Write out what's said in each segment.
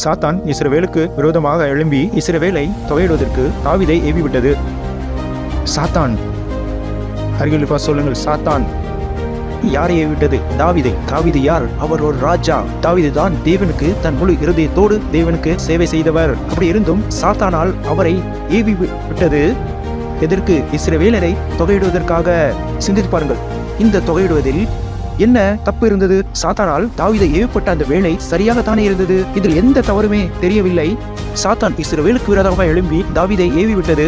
சாத்தான் இஸ்ரவேலுக்கு விரோதமாக எழும்பி இஸ்ரவேலை தொகையிடுவதற்கு தாவீதை ஏவிவிட்டது. சாத்தான், அருகில் சொல்லுங்கள், சாத்தான் யாரை ஏவிவிட்டது? தாவீதை. தாவீது யார்? அவர் ஒரு ராஜா. தாவீது தான் தேவனுக்கு தன் முழு இருதயத்தோடு தேவனுக்கு சேவை செய்தவர். அப்படி இருந்தும் சாத்தானால் அவரை ஏவி விட்டது. எதற்கு? இஸ்ரவேலரை தொகையிடுவதற்காக. சிந்தித்து பாருங்கள், இந்த தொகையிடுவதில் என்ன தப்பு இருந்தது? சாத்தானால் தாவீதை ஏவப்பட்ட அந்த வேலை சரியாகத்தானே இருந்தது. இதில் எந்த தவறுமே தெரியவில்லை. சாத்தான் இஸ்ரவேலுக்கு விரோதமாக எழும்பி தாவீதை ஏவி விட்டது.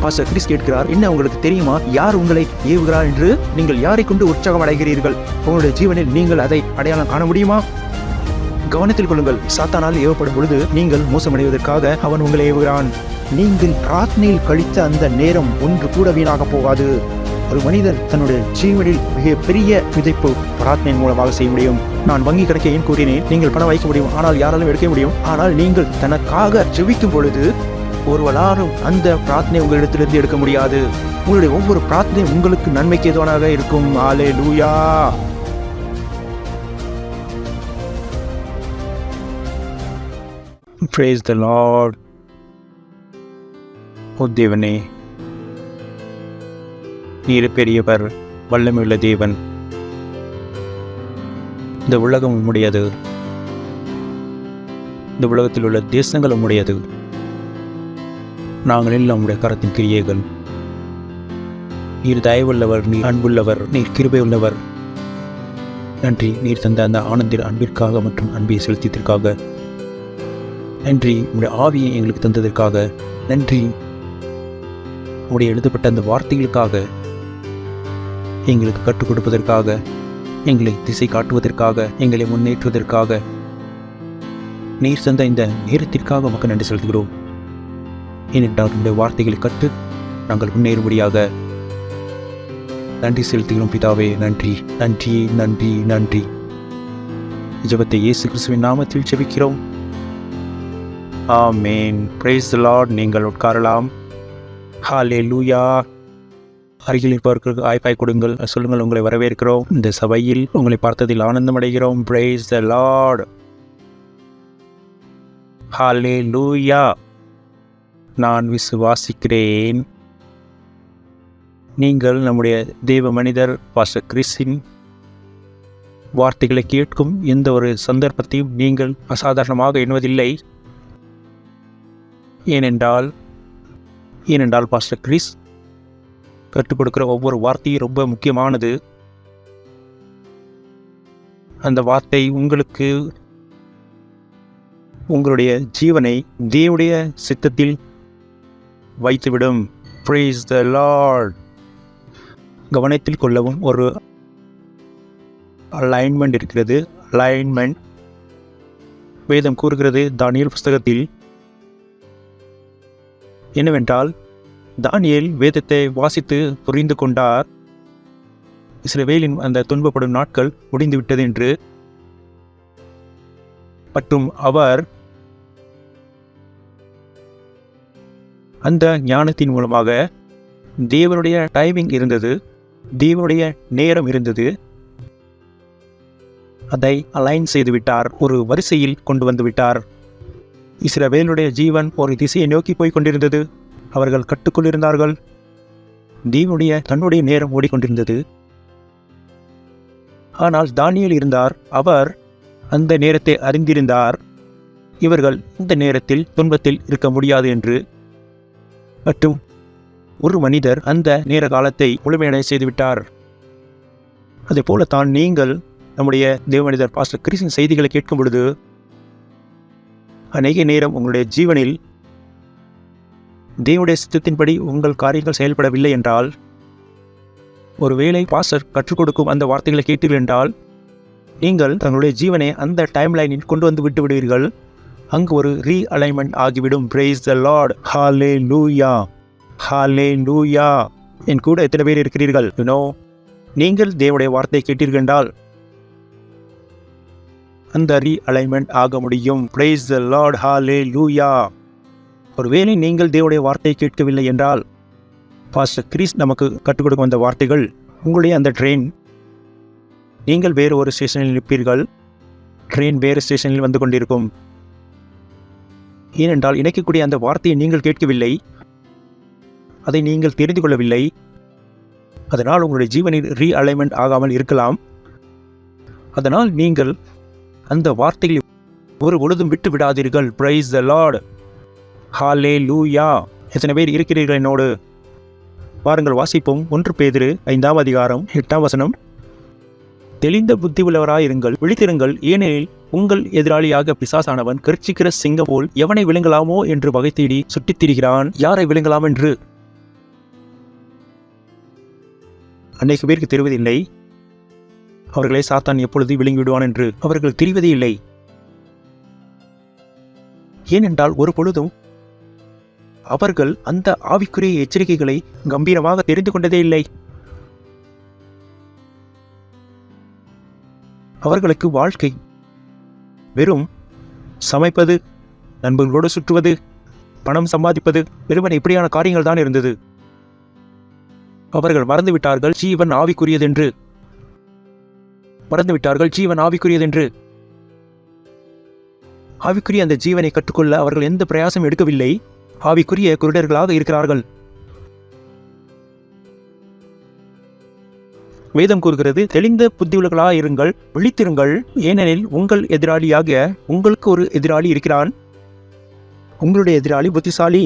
பாஸ்டர் கிறிஸ் கேட்கிறார், என்ன உங்களுக்கு தெரியுமா யார் உங்களை ஏவுகிறார் என்று? நீங்கள் யாரை கொண்டு உற்சாகம் அடைகிறீர்கள்? உங்களுடைய ஜீவனில் நீங்கள் அதை அடையாளம் காண முடியுமா? கவனத்தில் கொள்ளுங்கள். சாத்தானால் ஏவப்படும் பொழுது நீங்கள் மோசமடைவதற்காக அவன் உங்களை ஏவுகிறான். நீங்கள் பிரார்த்தனையில் கழித்த அந்த நேரம் ஒன்று கூட வீணாக போகாது. ஒரு மனிதன் தன்னுடைய ஜீவனில் மிக பெரிய விதைப்பு பிரார்த்தனையின் மூலமாக செய்ய முடியும். நான் வங்கி கணக்கை ஏன் கூறினேன்? நீங்கள் பணம் வைக்க முடியும், ஆனால் யாராலும் எடுக்க முடியும். ஆனால் நீங்கள் தனக்காக ஜெபிக்கும் பொழுது ஒருவராலும் அந்த பிரார்த்தனை உங்களிடத்திலிருந்து எடுக்க முடியாது. உங்களுடைய ஒவ்வொரு பிரார்த்தனையும் உங்களுக்கு நன்மைக்கு ஏதுவாக இருக்கும். அல்லேலூயா. Praise the Lord. ஓ தேவனே, நீர் பெரியவர், வல்லமையுள்ள தேவன். இந்த உலகம் உம்முடையது. இந்த உலகத்தில் உள்ள தேசங்கள் உம்முடையது. நாங்கள் எல்லாம் உடைய கரத்தின் கிரியைகள். நீர் தயவுள்ளவர், நீர் அன்புள்ளவர், நீர் கிருபை உள்ளவர். நன்றி, நீர் தந்த அந்த ஆனந்திர அன்பிற்காக மற்றும் அன்பை செலுத்தியதற்காக நன்றி. உடைய ஆவியை எங்களுக்கு தந்ததற்காக நன்றி. உடைய எழுதப்பட்ட அந்த வார்த்தைகளுக்காக, எங்களுக்கு கற்றுக் கொடுப்பதற்காக, எங்களை திசை காட்டுவதற்காக, எங்களை முன்னேற்றுவதற்காக, நீர் தந்த இந்த நேரத்திற்காக உமக்கு நன்றி செலுத்துகிறோம். ஏனென்றால் உடைய வார்த்தைகளை கற்று நாங்கள் முன்னேறும்படியாக நன்றி செலுத்துகிறோம் பிதாவே. நன்றி, நன்றி, நன்றி, நன்றி. ஜெபத்தை இயேசு கிறிஸ்துவின் நாமத்தில் ஜெபிக்கிறோம். ஆமென். Praise the Lord. நீங்கள் உட்காரலாம். ஹல்லேலூயா. அருகில் இருப்பவர்களுக்கு வாய்ப்பாய் கொடுங்கள். சொல்லுங்கள், உங்களை வரவேற்கிறோம். இந்த சபையில் உங்களை பார்த்ததில் ஆனந்தம் அடைகிறோம். Praise the Lord. ஹல்லேலூயா. நான் விசுவாசிக்கிறேன். நீங்கள் நம்முடைய தேவ மனிதர் பாஸ்டர் கிறிஸின் வார்த்தைகளை கேட்கும் எந்த ஒரு சந்தர்ப்பத்தையும் நீங்கள் அசாதாரணமாக எண்ணுவதில்லை. ஏனென்றால் பாஸ்டர் கிறிஸ் கற்றுக் கொடுக்கிற ஒவ்வொரு வார்த்தையும் ரொம்ப முக்கியமானது. அந்த வார்த்தை உங்களுக்கு உங்களுடைய ஜீவனை தேவனுடைய சித்தத்தில் வைத்துவிடும். Praise the Lord. கவனத்தில் கொள்ளவும் ஒரு அலைன்மெண்ட் இருக்கிறது. அலைன்மெண்ட் வேதம் கூறுகிறது தானியேல் புஸ்தகத்தில் என்னவென்றால், தானியேல் வேதத்தை வாசித்து புரிந்து கொண்டார். இஸ்ரவேலின் அந்த துன்பப்படும் நாட்கள் முடிந்துவிட்டது என்று. மற்றும் அவர் அந்த ஞானத்தின் மூலமாக தேவனுடைய டைமிங் இருந்தது, தேவனுடைய நேரம் இருந்தது. அதை அலைன் செய்து விட்டார், ஒரு வரிசையில் கொண்டு வந்து விட்டார். இஸ்ரவேலுடைய ஜீவன் ஒரு திசையை நோக்கி போய் கொண்டிருந்தது. அவர்கள் கட்டுக்கொண்டிருந்தார்கள். தேவனுடைய தன்னுடைய நேரம் ஓடிக்கொண்டிருந்தது. ஆனால் தானியேல் இருந்தார். அவர் அந்த நேரத்தை அறிந்திருந்தார். இவர்கள் இந்த நேரத்தில் துன்பத்தில் இருக்க முடியாது என்று. மற்றும் ஒரு மனிதர் அந்த நேர காலத்தை முழுமையடை செய்துவிட்டார். அதே போலத்தான் நீங்கள் நம்முடைய தேவ மனிதர் பாஸ்டர் கிறிஸின் செய்திகளை கேட்கும் பொழுது அநேக நேரம் உங்களுடைய ஜீவனில் தேவனுடைய சித்தத்தின்படி உங்கள் காரியங்கள் செயல்படவில்லை என்றால், ஒருவேளை பாஸ்டர் கற்றுக் கொடுக்கும் அந்த வார்த்தைகளை கேட்டீர்கள் என்றால், நீங்கள் தங்களுடைய ஜீவனை அந்த டைம் லைனில் கொண்டு வந்து விட்டு விடுவீர்கள். அங்கு ஒரு ரீஅலைன்மெண்ட் ஆகிவிடும். Praise the Lord. Hallelujah. Hallelujah. என் கூட எத்தனை பேர் இருக்கிறீர்கள்? நீங்கள் தேவனுடைய வார்த்தையை கேட்டீர்கள் என்றால் அந்த ரீஅலைன்மெண்ட் ஆக முடியும். Praise the Lord. Hallelujah. ஒருவேளை நீங்கள் தேவனுடைய வார்த்தையை கேட்கவில்லை என்றால், பாஸ்டர் கிறிஸ் நமக்கு கற்றுக் கொடுக்கும் அந்த வார்த்தைகள், உங்களுடைய அந்த ட்ரெயின், நீங்கள் வேறு ஒரு ஸ்டேஷனில் நிற்பீர்கள், ட்ரெயின் வேறு ஸ்டேஷனில் வந்து கொண்டிருக்கும். ஏனென்றால் இணைக்கக்கூடிய அந்த வார்த்தையை நீங்கள் கேட்கவில்லை, அதை நீங்கள் தெரிந்து கொள்ளவில்லை. அதனால் உங்களுடைய ஜீவனில் ரீஅலைன்மெண்ட் ஆகாமல் இருக்கலாம். அதனால் நீங்கள் அந்த வார்த்தைகளை ஒரு பொழுதும் விட்டு விடாதீர்கள். பிரைஸ் தி லார்ட், ஹல்லேலூயா. எத்தனை பேர் இருக்கிறீர்கள் என்னோடு? வாருங்கள் வாசிப்போம். 1 பேதுரு 5ஆம் அதிகாரம் 8ஆம் வசனம். தெளிந்த புத்தி உள்ளவராயிருங்கள், விழித்திருங்கள், ஏனெனில் உங்கள் எதிராளியாக பிசாசானவன் கர்ச்சிக்கிற சிங்கம் போல் எவனை விழுங்கலாமோ என்று வகை தேடி சுட்டித் திரிகிறான். யாரை விழுங்கலாம் என்று அநேக பேருக்கு தெரிவதில்லை. அவர்களை சாத்தான் எப்பொழுது விழுங்கி விடுவான் என்று அவர்கள் தெரிவதே இல்லை. ஏனென்றால் ஒரு பொழுதும் அவர்கள் அந்த ஆவிக்குரிய எச்சரிக்கைகளை கம்பீரமாக தெரிந்து கொண்டதே இல்லை. அவர்களுக்கு வாழ்க்கை வெறும் சமைப்பது, நண்பர்களோடு சுற்றுவது, பணம் சம்பாதிப்பது, வெறுமனே இப்படியான காரியங்கள் தான் இருந்தது. அவர்கள் மறந்துவிட்டார்கள் ஜீவன் ஆவிக்குரியதென்று. ஆவிக்குரிய அந்த ஜீவனை கற்றுக்கொள்ள அவர்கள் எந்த பிரயாசம் எடுக்கவில்லை. ஆவிக்குரிய குருடர்களாக இருக்கிறார்கள். வேதம் கூறுகிறது, தெளிந்த புத்தியுள்ளவர்களாக இருங்கள், விழித்திருங்கள், ஏனெனில் உங்கள் எதிராளியாக உங்களுக்கு ஒரு எதிராளி இருக்கிறான். உங்களுடைய எதிராளி புத்திசாலி.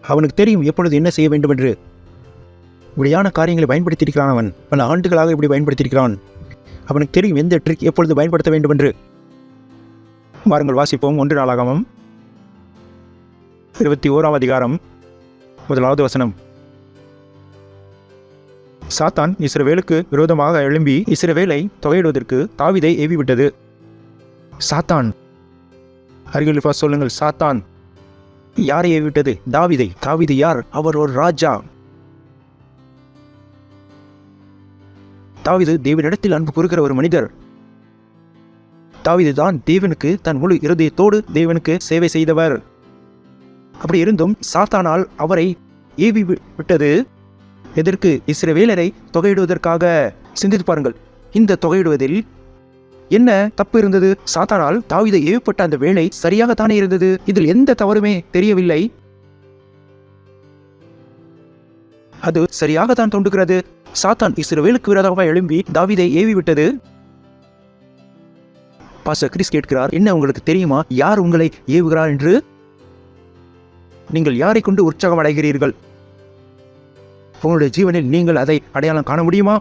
அவனுக்கு தெரியும் எப்பொழுது என்ன செய்ய வேண்டும் என்று. இப்படியான காரியங்களை பயன்படுத்தியிருக்கிறான். அவன் பல ஆண்டுகளாக இப்படி பயன்படுத்தியிருக்கிறான். அவனுக்கு தெரியும் எந்த ட்ரிக் எப்பொழுது பயன்படுத்த வேண்டும் என்று. வாருங்கள் வாசிப்போம். 1 நாளாகமம் 21ஆம் அதிகாரம் 1வது வசனம். சாத்தான் இஸ்ரவேலுக்கு விரோதமாக எழும்பி இஸ்ரவேலை தொகையிடுவதற்கு தாவீதை ஏவிவிட்டது. சாத்தான், அருகில் சொல்லுங்கள், சாத்தான் யாரை ஏவிவிட்டது? தாவீதை. தாவீது யார்? அவர் ஒரு ராஜா. தாவீது தேவனிடத்தில் அன்பு கூறுகிற ஒரு மனிதர். தாவீது தான் தேவனுக்கு தன் முழு இருதயத்தோடு தேவனுக்கு சேவை செய்தவர். அப்படி இருந்தும் சாத்தானால் அவரை ஏவி விட்டது. எதற்கு? இஸ்ரவேலரை தொகையிடுவதற்காக. சிந்தித்து பாருங்கள், இந்த தொகையிடுவதில் என்ன தப்பு இருந்தது? சாத்தானால் தாவீதை ஏவப்பட்ட அந்த வேலை சரியாகத்தானே இருந்தது. இதில் எந்த தவறுமே தெரியவில்லை. அது சரியாகத்தான் தோன்றுகிறது. சாத்தான் இஸ்ரவேலுக்கு விரோதமாக எழும்பி தாவீதை ஏவி விட்டது. பாஸ்டர் கிறிஸ் கேட்கிறார், என்ன உங்களுக்கு தெரியுமா யார் உங்களை ஏவுகிறார் என்று? நீங்கள் யாரை கொண்டு உற்சாகம் அடைகிறீர்கள்? உங்களுடைய ஜீவனில் நீங்கள் அதை அடையாளம் காண முடியுமா?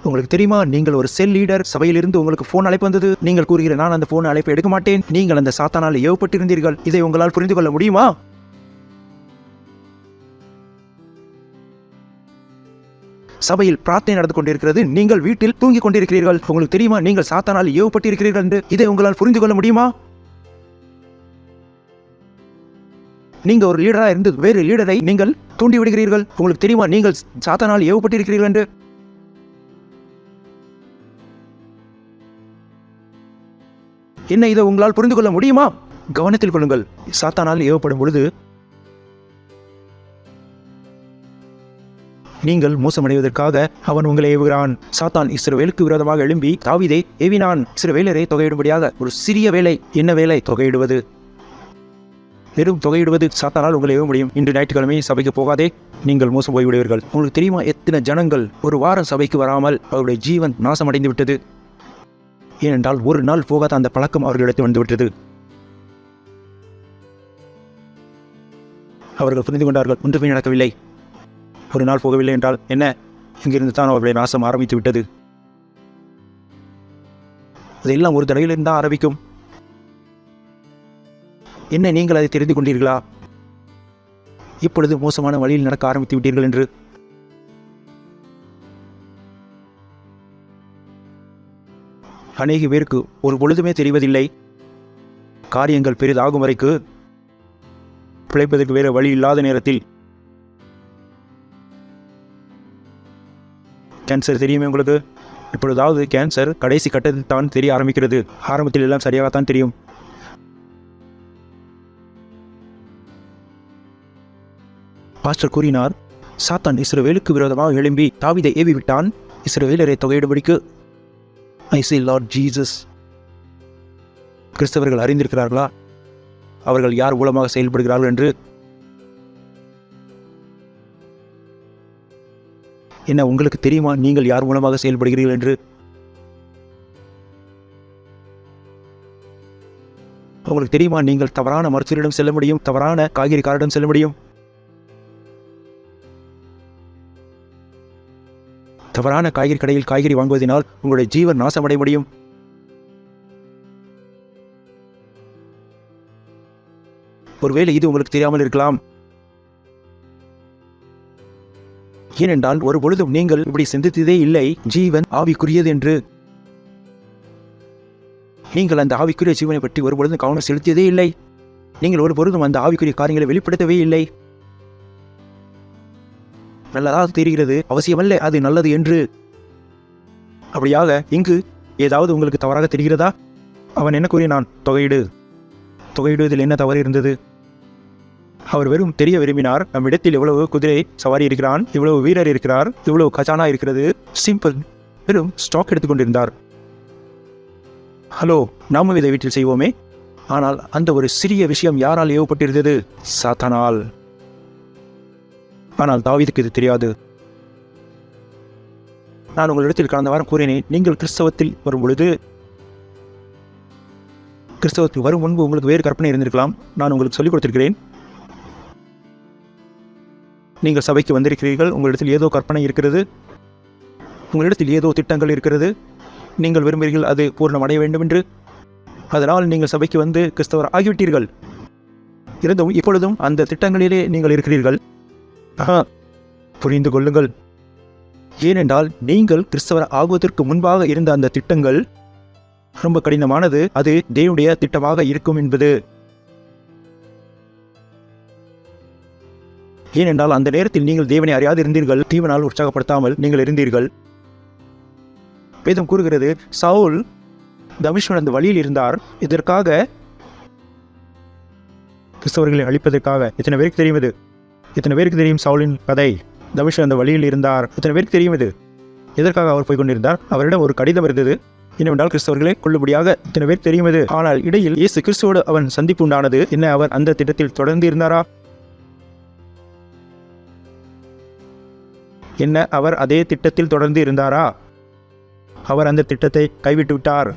உங்களுக்கு தெரியுமா, நீங்கள் ஒரு செல் லீடர். சபையிலிருந்து உங்களுக்கு போன் அழைப்பு வந்தது. நீங்கள் கூறுகிற, நான் அந்த போன் அழைப்பை எடுக்க மாட்டேன். நீங்கள் அந்த சாத்தானால் ஏவப்பட்டிருந்தீர்கள். இதை உங்களால் புரிந்து கொள்ள முடியுமா? சபையில் பிரார்த்தனை நடந்து கொண்டிருக்கிறது, நீங்கள் வீட்டில் தூங்கிக் கொண்டிருக்கிறீர்கள். உங்களுக்கு தெரியுமா நீங்கள் சாத்தானால் ஏவப்பட்டிருக்கிறீர்கள் என்று? இதை உங்களால் புரிந்து கொள்ள முடியுமா? நீங்க ஒரு லீடரா இருந்து வேறு லீடரை நீங்கள் தூண்டி விடுகிறீர்கள். உங்களுக்கு தெரியுமா நீங்கள் சாத்தானால் ஏவப்பட்டிருக்கிறீர்கள் என்று? என்ன இதை உங்களால் புரிந்து கொள்ள முடியுமா? கவனத்தில் கொள்ளுங்கள். சாத்தானால் ஏவப்படும் பொழுது நீங்கள் மோசமடைவதற்காக அவன் உங்களை ஏவுகிறான். சாத்தான் இஸ்ரவேலுக்கு விரோதமாக எழும்பி தாவீதை ஏவினான். இஸ்ரவேலரை தொகையிடும்படியாக. ஒரு சிறிய வேலை. என்ன வேலை? தொகையிடுவது. வெறும் தொகையிடுவது. சாத்தானால் உங்களை ஏவ முடியும். இன்று ஞாயிற்றுக்கிழமை சபைக்கு போகாதே, நீங்கள் மோசம் போய்விடுவீர்கள். உங்களுக்கு தெரியுமா எத்தனை ஜனங்கள் ஒரு வாரம் சபைக்கு வராமல் அவருடைய ஜீவன் நாசமடைந்து விட்டது? ஏனென்றால் ஒரு நாள் போகாத அந்த பழக்கம் அவர்களிடத்தில் வந்துவிட்டது. அவர்கள் புரிந்து கொண்டார்கள், ஒன்றுமே நடக்கவில்லை. ஒரு நாள் போகவில்லை என்றால் என்ன? இங்கிருந்து தான் அவர்களை நாசம் ஆரம்பித்து விட்டது. அதெல்லாம் ஒரு தடவையிலிருந்து தான் ஆரம்பிக்கும். என்ன நீங்கள் அதை தெரிந்து கொண்டீர்களா? இப்பொழுது மோசமான வழியில் நடக்க ஆரம்பித்து விட்டீர்கள் என்று. அநேக பேருக்கு ஒரு பொழுதுமே தெரிவதில்லை. காரியங்கள் பெரிதாகும் வரைக்கு, பிழைப்பதற்கு வேறு வழி இல்லாத நேரத்தில். கேன்சர் தெரியுமே உங்களுக்கு? இப்பொழுதாவது கேன்சர் கடைசி கட்டத்தில் தான் தெரிய ஆரம்பிக்கிறது. ஆரம்பத்தில் எல்லாம் சரியாகத்தான் தெரியும். பாஸ்டர் கூறினார், சாத்தான் இஸ்ரவேலுக்கு விரோதமாக எழும்பி தாவீதை ஏவி விட்டான் இஸ்ரவேலரை தொகையிடும்படிக்கு. ஐ சே லார்ட் ஜீசஸ். கிறிஸ்தவர்கள் அறிந்திருக்கிறார்களா அவர்கள் யார் மூலமாக செயல்படுகிறார்கள் என்று? என்ன உங்களுக்கு தெரியுமா நீங்கள் யார் மூலமாக செயல்படுகிறீர்கள் என்று? உங்களுக்கு தெரியுமா நீங்கள் தவறான மருத்துவரிடம் செல்ல முடியும், தவறான காய்கறிக்காரிடம் செல்ல முடியும், தவறான காய்கறி கடையில் காய்கறி வாங்குவதனால் உங்களுடைய ஜீவன் நாசமடைய முடியும். ஒருவேளை இது உங்களுக்கு தெரியாமல் இருக்கலாம். ஏனென்றால் ஒரு பொழுதும் நீங்கள் இப்படி சிந்தித்ததே இல்லை ஜீவன் ஆவிக்குரியது என்று. நீங்கள் அந்த ஆவிக்குரிய ஜீவனை பற்றி ஒரு பொழுதும் கவனம் செலுத்தியதே இல்லை. நீங்கள் ஒரு பொழுதும் அந்த ஆவிக்குரிய காரியங்களை வெளிப்படுத்தவே இல்லை. நல்லதாக தெரிகிறது, அவசியமல்ல அது நல்லது என்று. அப்படியாக இங்கு ஏதாவது உங்களுக்கு தவறாக தெரிகிறதா? அவன் என்ன கூறினான்? தொகையிடுவதில் என்ன தவறு இருந்தது? அவர் வெறும் தெரிய விரும்பினார், நம்மிடத்தில் இவ்வளவு குதிரை சவாரி இருக்கிறான், இவ்வளவு வீரர் இருக்கிறார், இவ்வளவு கஜானா இருக்கிறது. சிம்பிள். வெறும் ஸ்டாக் எடுத்துக்கொண்டிருந்தார். ஹலோ, நாமும் இதை வீட்டில் செய்வோமே. ஆனால் அந்த ஒரு சிறிய விஷயம் யாரால் ஏவப்பட்டிருந்தது? சாத்தானால். ஆனால் தாவீதுக்கு இது தெரியாது. நான் உங்களிடத்தில் கடந்த வாரம் கூறினேன், நீங்கள் கிறிஸ்தவத்தில் வரும் பொழுது, கிறிஸ்தவத்தில் வரும் முன்பு உங்களுக்கு வேறு கற்பனை இருந்திருக்கலாம். நான் உங்களுக்கு சொல்லிக் கொடுத்திருக்கிறேன். நீங்கள் சபைக்கு வந்திருக்கிறீர்கள், உங்களிடத்தில் ஏதோ கற்பனை இருக்கிறது, உங்களிடத்தில் ஏதோ திட்டங்கள் இருக்கிறது, நீங்கள் விரும்புகிறீர்கள் அது பூர்ணம் அடைய வேண்டும் என்று. அதனால் நீங்கள் சபைக்கு வந்து கிறிஸ்தவர் ஆகிவிட்டீர்கள். இருந்தும் இப்பொழுதும் அந்த திட்டங்களிலே நீங்கள் இருக்கிறீர்கள். புரிந்து கொள்ளுங்கள். ஏனென்றால் நீங்கள் கிறிஸ்தவர் ஆகுவதற்கு முன்பாக இருந்த அந்த திட்டங்கள் ரொம்ப கடினமானது. அது தேவனுடைய திட்டமாக இருக்கும் என்பது. ஏனென்றால் அந்த நேரத்தில் நீங்கள் தேவனை அறியாது இருந்தீர்கள். தீவனால் உற்சாகப்படுத்தாமல் நீங்கள் இருந்தீர்கள். வேதம் கூறுகிறது, சவுல் தமிஷ்கன் அந்த வழியில் இருந்தார். இதற்காக, கிறிஸ்தவர்களை அழிப்பதற்காக. எத்தனை பேருக்கு தெரியும் இது? எத்தனை பேருக்கு தெரியும் சவுலின் கதை? தமிஷ்கன் அந்த வழியில் இருந்தார். எத்தனை பேருக்கு தெரியும் இது? எதற்காக அவர் போய் கொண்டிருந்தார்? அவரிடம் ஒரு கடிதம் இருந்தது. என்னவென்றால் கிறிஸ்தவர்களை கொள்ளும்படியாக. இத்தனை பேர் தெரியும் இது. ஆனால் இடையில் இயேசு கிறிஸ்துவோடு அவன் சந்திப்பு உண்டானது. என்ன அவர் அந்த திட்டத்தில் தொடர்ந்து இருந்தாரா? என்ன அவர் அதே திட்டத்தில் தொடர்ந்து இருந்தாரா? அவர் அந்த திட்டத்தை கைவிட்டு விட்டார்.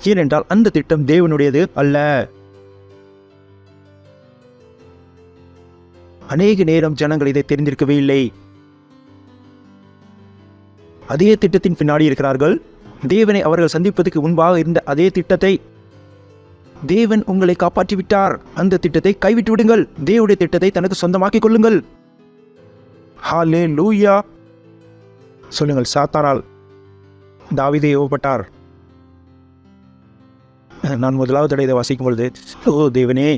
ஏனென்றால் அந்த திட்டம் தேவனுடையது அல்ல. அநேக நேரம் ஜனங்கள் இதை தெரிந்திருக்கவே இல்லை. அதே திட்டத்தின் பின்னாடி இருக்கிறார்கள். தேவனை அவர்கள் சந்திப்பதற்கு முன்பாக இருந்த அதே திட்டத்தை தேவன் உங்களை காப்பாற்றிவிட்டார். அந்த திட்டத்தை கைவிட்டு விடுங்கள். தேவனுடைய திட்டத்தை தனக்கு சொந்தமாக்கிக் கொள்ளுங்கள். ஹல்லேலூயா. சொல்லுங்கள். சாத்தானால் தாவீது ஏவப்பட்டார். நான் முதலாவது தடவை இதை வாசிக்கும் பொழுது, ஓ தேவனே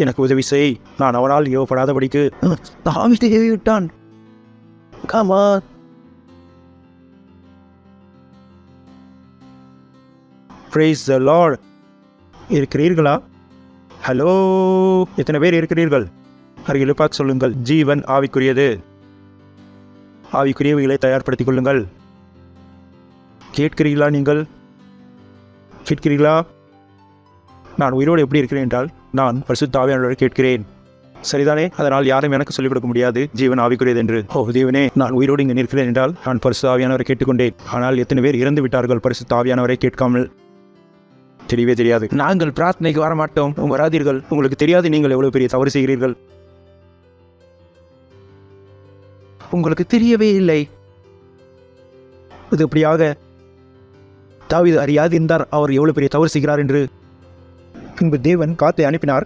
எனக்கு உதவி செய், நான் அவனால் ஏவப்படாதபடிக்கு. தாவீது ஏவிவிட்டான். Come on. Praise the Lord. இருக்கிறீர்களா? ஹலோ, எத்தனை பேர் இருக்கிறீர்கள்? அருகில் பார்த்து சொல்லுங்கள். ஜீவன் ஆவிக்குரியது. ஆவிக்குரியவைகளை தயார்படுத்திக் கொள்ளுங்கள். கேட்கிறீர்களா? நீங்கள் கேட்கிறீர்களா? நான் உயிரோடு எப்படி இருக்கிறேன் என்றால் நான் பரிசுத்த ஆவியானவரை கேட்கிறேன். சரிதானே? அதனால் யாரும் எனக்கு சொல்லிக் கொடுக்க முடியாது ஜீவன் ஆவிக்குரியது என்று. ஓ தேவனே, நான் உயிரோடு இங்கே நிற்கிறேன் என்றால் நான் பரிசுத்த ஆவியானவரை கேட்டுக்கொண்டேன். ஆனால் எத்தனை பேர் இறந்து விட்டார்கள் பரிசுத்த ஆவியானவரை கேட்காமல்? தெரியவே தெரியாது. நாங்கள் பிரார்த்தனைக்கு வரமாட்டோம், வராதீர்கள். உங்களுக்கு தெரியாது நீங்கள் எவ்வளவு பெரிய தவறு செய்கிறீர்கள். உங்களுக்கு தெரியவே இல்லை. இது அப்படியாக தாவீது அறியாது இருந்தார் அவர் எவ்வளவு பெரிய தவறு செய்கிறார் என்று. பின்பு தேவன் காத்தை அனுப்பினார்.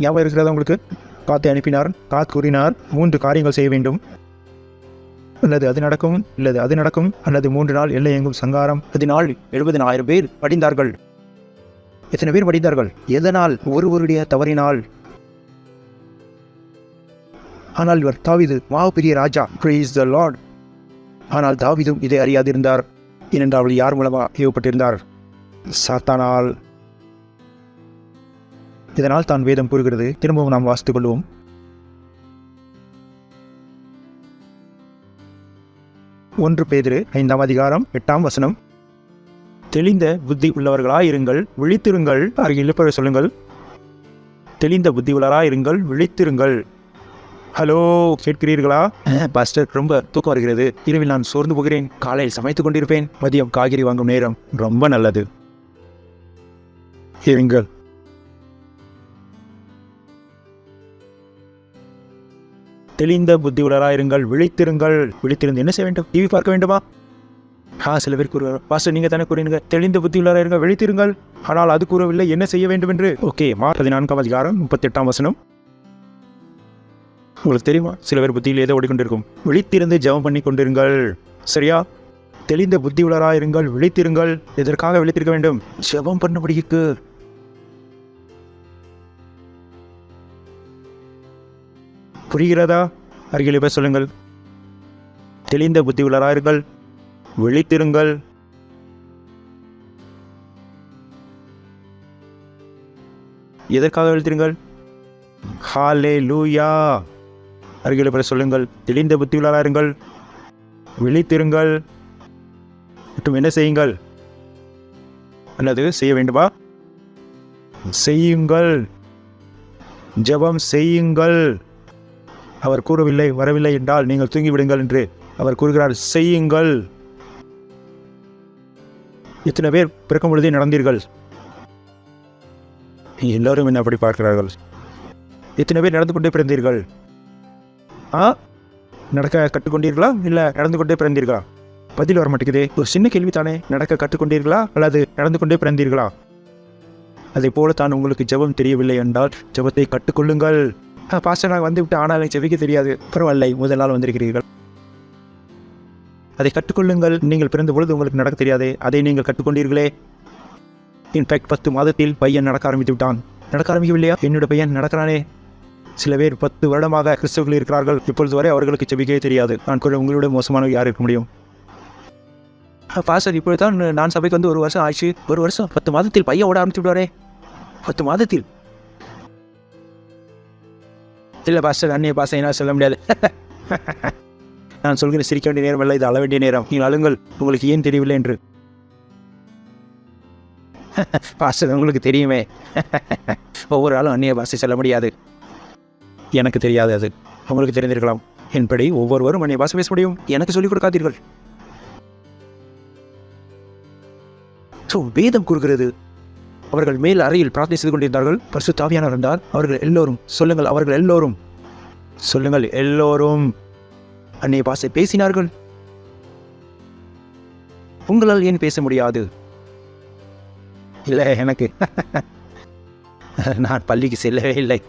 ஞாபகம் இருக்கிறதா உங்களுக்கு? காத்தை அனுப்பினார். காத் கூறினார், 3 காரியங்கள் செய்ய வேண்டும். அல்லது அது நடக்கும், இல்லது அது நடக்கும், அல்லது 3 நாள் எல்லை எங்கும் சங்காரம். அதனால் 70,000 பேர் படிந்தார்கள். எத்தனை பேர் படித்தார்கள்? எதனால்? ஒருவருடைய தவறினால். ஆனால் இவர் தாவீது பெரிய ராஜா. Praise the Lord. ஆனால் தாவீதும் இதை அறியாதிருந்தார். ஏனென்றால் அவள் யார் மூலமாக ஏவப்பட்டிருந்தார்? சாத்தானால். இதனால் தான் வேதம் கூறுகிறது. திரும்பவும் நாம் வாசித்துக் கொள்வோம். 1 பேதுரு 5 8 தெளிந்த புத்தி உள்ளவர்களாயிருங்கள், விழித்திருங்கள். அருகில் இருப்பவரை சொல்லுங்கள், தெளிந்த புத்தி உள்ளவராயிருங்கள், விழித்திருங்கள். ஹலோ, கேட்கிறீர்களா? பாஸ்டர், ரொம்ப தூக்கம் வருகிறது. இரவில் நான் சோர்ந்து போகிறேன். காலையில் சமைத்துக் கொண்டிருப்பேன். மதியம் காய்கறி வாங்கும் நேரம். ரொம்ப நல்லது, இருங்கள். தெளிந்த புத்தி உள்ளவராயிருங்கள், விழித்திருங்கள். விழித்திருந்து என்ன செய்ய வேண்டும்? டிவி பார்க்க வேண்டுமா? சில பேர் கூறுவார், பாஸ்டர் நீங்க தானே கூறுவீங்க தெளிந்த புத்தி உள்ளவராயிருங்க, விழித்திருங்கள். ஆனால் அது கூறவில்லை என்ன செய்ய வேண்டும் என்று. ஓகே, மார்க் 14:38 உங்களுக்கு தெரியுமா? சில பேர் புத்தியில் ஏதோ ஓடிக்கொண்டிருக்கும். விழித்திருந்து ஜெபம் பண்ணி கொண்டிருங்கள். சரியா? தெளிந்த புத்தி உள்ளவராயிருங்கள், விழித்திருங்கள். எதற்காக விழித்திருக்க வேண்டும்? ஜெபம் பண்ணபடிக்கு. புரிகிறதா? அருகில் போய் சொல்லுங்கள், தெளிந்த புத்தி உள்ளவராயிருங்கள், விழித்திருங்கள். எதற்காக விழித்திருங்கள்? ஹல்லேலூயா. அருகில் போய் சொல்லுங்கள், தெளிந்த புத்தி உள்ளவராயிருங்கள், விழித்திருங்கள். மற்றும் என்ன செய்யுங்கள்? அல்லது செய்ய வேண்டுமா? செய்யுங்கள், ஜெபம் செய்யுங்கள். அவர் கூறவில்லை வரவில்லை என்றால் நீங்கள் தூங்கிவிடுங்கள் என்று. அவர் கூறுகிறார் செய்யுங்கள். இத்தனை பேர் பிறக்கும் பொழுதே நடந்தீர்கள். எல்லோரும் என்ன அப்படி பார்க்கிறார்கள்? இத்தனை பேர் நடந்து கொண்டே பிறந்தீர்கள். நடக்க கற்றுக்கொண்டீர்களா இல்லை நடந்து கொண்டே பிறந்தீர்களா? பதில் வர மாட்டேங்குதே. ஒரு சின்ன கேள்வி தானே. நடக்க கற்றுக்கொண்டீர்களா அல்லது நடந்து கொண்டே பிறந்தீர்களா? அதை போல தான் உங்களுக்கு ஜெபம் தெரியவில்லை என்றால் ஜெபத்தை கற்றுக்கொள்ளுங்கள். பாஸ்டர் நான் வந்து விட்டு ஆனால் ஜெபிக்க தெரியாது. பரவாயில்லை, முதல் நாள் வந்திருக்கிறீர்கள். அதை கற்றுக்கொள்ளுங்கள். நீங்கள் பிறந்த பொழுது உங்களுக்கு நடக்க தெரியாது, அதை நீங்கள் கற்றுக்கொண்டீர்களே. இன்ஃபேக்ட் 10 மாதத்தில் பையன் நடக்க ஆரம்பித்து விட்டான். நடக்க ஆரம்பிக்கவில்லையா? என்னோட பையன் நடக்கிறானே. சில பேர் 10 வருடமாக கிறிஸ்தவர்கள் இருக்கிறார்கள். இப்பொழுது வரை அவர்களுக்கு ஜெபிக்கவே தெரியாது. நான் கூட உங்களோட மோசமானவர் யார் இருக்க முடியும்? பாஸ்டர் இப்பொழுது தான் நான் சபைக்கு வந்து 1 வருஷம் ஆயிடுச்சு. 1 வருஷம் 10 மாதத்தில் பையன் ஓட ஆரம்பித்து விடுவாரே. 10 மாதத்தில் இல்லை பாஸ்டர், அந்நிய பாசை என்ன சொல்ல முடியாது. நான் சொல்கிறேன், சிரிக்க வேண்டிய நேரம் இல்லை, இது அள வேண்டிய நேரம். நீங்கள் அழுங்கள், உங்களுக்கு ஏன் தெரியவில்லை என்று. பாஸ்டர் உங்களுக்கு தெரியுமே. ஒவ்வொரு ஆளும் அந்நிய பாஷை சொல்ல முடியாது. எனக்கு தெரியாது, அது உங்களுக்கு தெரிந்திருக்கலாம். என்படி ஒவ்வொருவரும் அந்நிய பாஷை பேச முடியும். எனக்கு சொல்லிக் கொடுக்காதீர்கள். வேதம் கூறுகிறது, அவர்கள் மேல் அறையில் பிரார்த்தனை செய்து கொண்டிருந்தார்கள். பரிசுத்த ஆவியானவர் இருந்தார். அவர்கள் எல்லோரும் சொல்லுங்கள், அவர்கள் எல்லோரும் சொல்லுங்கள், எல்லோரும் அந்நிய பாஷை பேசினார்கள். உங்களால் ஏன் பேச முடியாது? இல்லை, எனக்கு நான் பள்ளிக்கு செல்லவே இல்லை.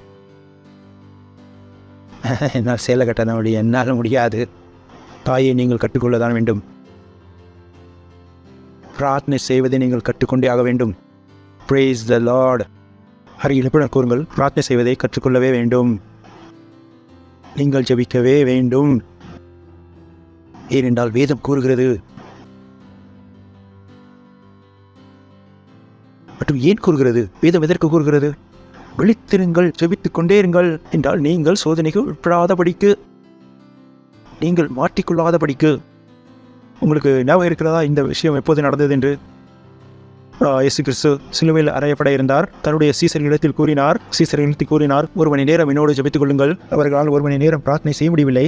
என்னால் சேலை கட்ட முடியும், என்னால் முடியாது. தாயை நீங்கள் கற்றுக்கொள்ளதான் வேண்டும். பிரார்த்தனை செய்வதை நீங்கள் கற்றுக்கொண்டே ஆக வேண்டும். Praise the Lord. அருகில் கூறுங்கள், பிரார்த்தனை செய்வதை கற்றுக்கொள்ளவே வேண்டும். நீங்கள் ஜெபிக்கவே வேண்டும். ஏனென்றால் வேதம் கூறுகிறது. மற்றும் ஏன் கூறுகிறது? வேதம் எதற்கு கூறுகிறது? விழித்திருங்கள், ஜெபித்துக் கொண்டே இருங்கள் என்றால் நீங்கள் சோதனைக்கு உட்படாதபடிக்கு, நீங்கள் மாட்டிக்கொள்ளாதபடிக்கு. உங்களுக்கு ஞாபகம் இருக்கிறதா இந்த விஷயம் எப்போது நடந்தது என்று? இயேசு கிறிஸ்து சிலுவையில் அறையப்பட இருந்தார். தன்னுடைய சீசர்களிடத்தில் கூறினார், 1 மணி நேரம் என்னோடு ஜெபித்துக் கொள்ளுங்கள். அவர்களால் 1 மணி நேரம் பிரார்த்தனை செய்ய முடியவில்லை.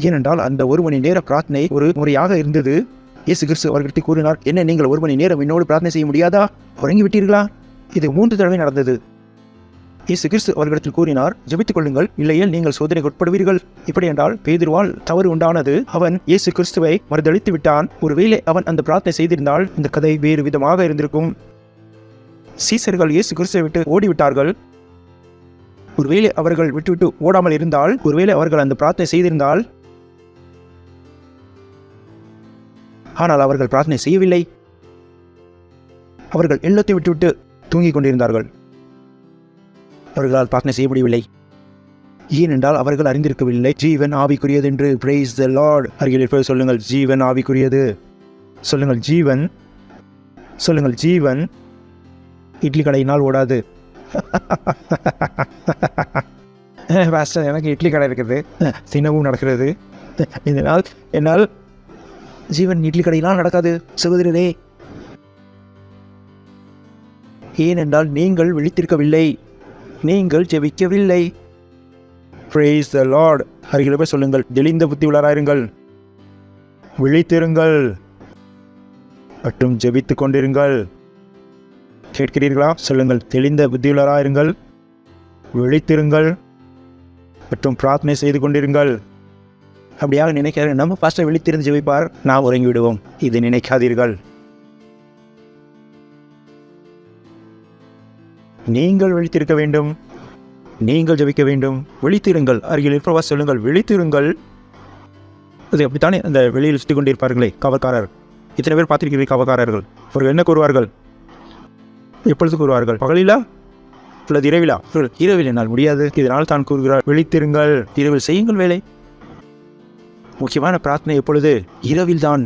ஏனென்றால் அந்த 1 மணி நேர பிரார்த்தனை ஒரு முறையாக இருந்தது. இயேசு கிறிஸ்து அவர்களிடத்தில் கூறினார், என்ன நீங்கள் 1 மணி நேரம் என்னோடு பிரார்த்தனை செய்ய முடியாதா? உறங்கிவிட்டீர்களா? இது 3 தடவை நடந்தது. இயேசு கிறிஸ்து அவர்களிடத்தில் கூறினார், ஜெபித்துக் கொள்ளுங்கள், இல்லையேல் நீங்கள் சோதனைக்கு உட்படுவீர்கள். இப்படி என்றால் பேதுருவால் தவறு உண்டானது. அவன் இயேசு கிறிஸ்துவை மறுதளித்து விட்டான். ஒருவேளை அவன் அந்த பிரார்த்தனை செய்திருந்தால் இந்த கதை வேறு விதமாக இருந்திருக்கும். சீசர்கள் இயேசு கிறிஸ்துவை விட்டு ஓடிவிட்டார்கள். ஒருவேளை அவர்கள் விட்டுவிட்டு ஓடாமல் இருந்தால், ஒருவேளை அவர்கள் அந்த பிரார்த்தனை செய்திருந்தால், ஆனால் அவர்கள் பிரார்த்தனை செய்யவில்லை. அவர்கள் எல்லாத்தையும் விட்டுவிட்டு தூங்கிக் கொண்டிருந்தார்கள். அவர்களால் பிரார்த்தனை செய்ய முடியவில்லை. ஏனென்றால் அவர்கள் அறிந்திருக்கவில்லை ஜீவன் ஆவிக்குரியது என்று. Praise the Lord. அருகில் சொல்லுங்கள், ஜீவன் ஆவிக்குரியது. சொல்லுங்கள், ஜீவன். சொல்லுங்கள், ஜீவன் இட்லி கடையினால் ஓடாது. பாஸ்டர், எனக்கு இட்லி கடை இருக்குது, தினமும் நடக்கிறது. இதனால் என்னால் ஜீவன் இட்லி கடையினால் நடக்காது. சகோதரரே, ஏனென்றால் நீங்கள் விழித்திருக்கவில்லை, நீங்கள் ஜெபிக்கவில்லை. Praise the Lord. அருகில் போய் சொல்லுங்கள், தெளிந்த புத்தி உள்ளவராயிருங்கள், விழித்திருங்கள் மற்றும் ஜெபித்துக் கொண்டிருங்கள். கேட்கிறீர்களா? சொல்லுங்கள், தெளிந்த புத்தியுள்ளவராயிருங்கள், விழித்திருங்கள் மற்றும் பிரார்த்தனை செய்து கொண்டிருங்கள். அப்படியாக நினைக்கிறார்கள், நம்ம பாஸ்டர் விழித்திருந்து ஜெபிப்பார், நாம் உறங்கி விடுவோம். இதை நினைக்காதீர்கள். நீங்கள் விழித்திருக்க வேண்டும், நீங்கள் ஜெபிக்க வேண்டும். விழித்திருங்கள். அருகில் இருப்பவா சொல்லுங்கள், விழித்திருங்கள். அது அப்படித்தானே அந்த வெளியில் சுற்றி கொண்டிருப்பார்களே காவல்காரர். இத்தனை பேர் பார்த்திருக்கிறீர்கள் காவல்காரர்கள். அவர்கள் என்ன கூறுவார்கள்? எப்பொழுது கூறுவார்கள்? பகலிலா அல்லது இரவிலா? இரவில் என்னால் முடியாது, இதனால் தான் கூறுகிறார் விழித்திருங்கள், இரவில் செய்யுங்கள் வேலை. முக்கியமான பிரார்த்தனை எப்பொழுது? இரவில் தான்.